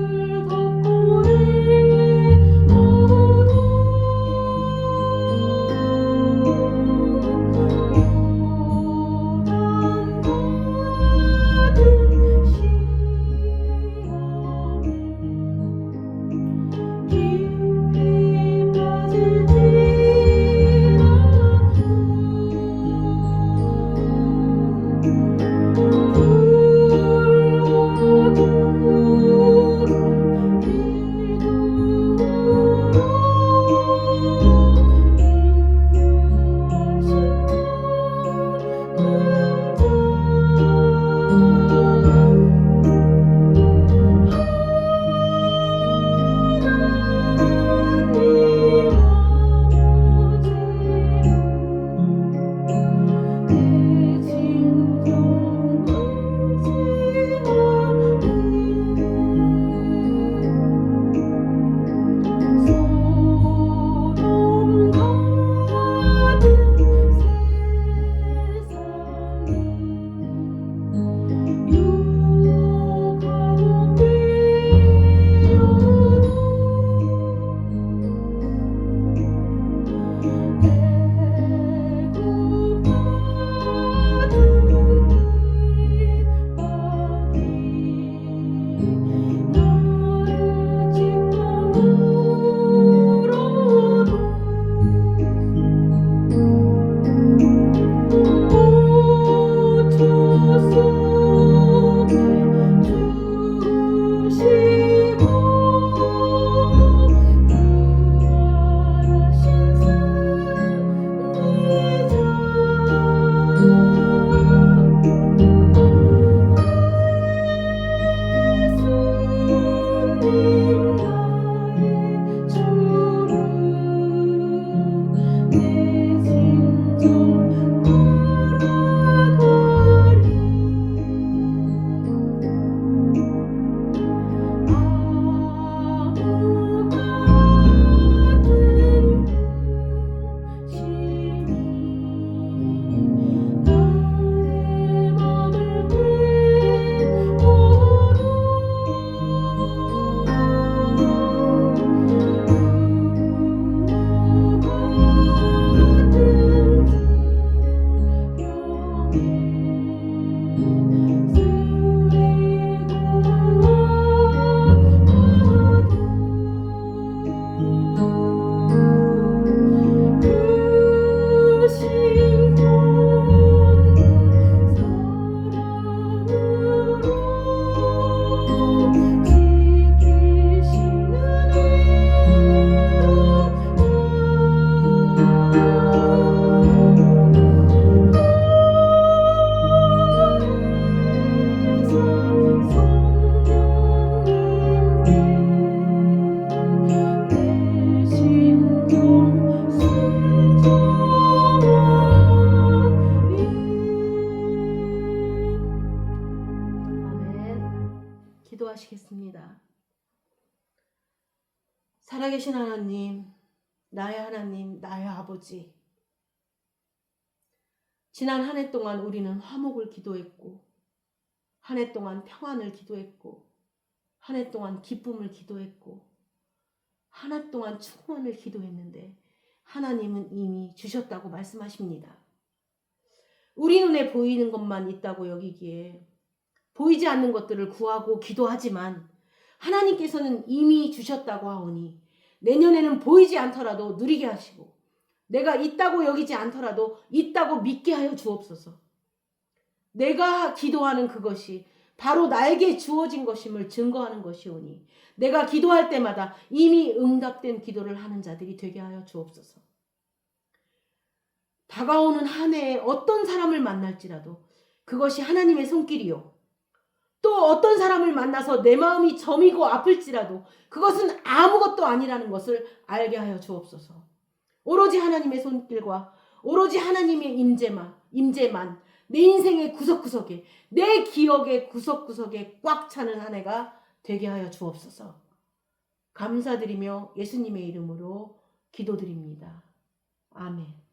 A: 나를 덮고 살아계신 하나님, 나의 하나님, 나의 아버지. 지난 한 해 동안 우리는 화목을 기도했고, 한 해 동안 평안을 기도했고, 한 해 동안 기쁨을 기도했고, 한 해 동안 충만을 기도했는데 하나님은 이미 주셨다고 말씀하십니다. 우리 눈에 보이는 것만 있다고 여기기에 보이지 않는 것들을 구하고 기도하지만 하나님께서는 이미 주셨다고 하오니 내년에는 보이지 않더라도 누리게 하시고 내가 있다고 여기지 않더라도 있다고 믿게 하여 주옵소서. 내가 기도하는 그것이 바로 나에게 주어진 것임을 증거하는 것이오니 내가 기도할 때마다 이미 응답된 기도를 하는 자들이 되게 하여 주옵소서. 다가오는 한 해에 어떤 사람을 만날지라도 그것이 하나님의 손길이요. 또 어떤 사람을 만나서 내 마음이 저미고 아플지라도 그것은 아무것도 아니라는 것을 알게 하여 주옵소서. 오로지 하나님의 손길과 오로지 하나님의 임재만 내 인생의 구석구석에 내 기억의 구석구석에 꽉 차는 한 해가 되게 하여 주옵소서. 감사드리며 예수님의 이름으로 기도드립니다. 아멘.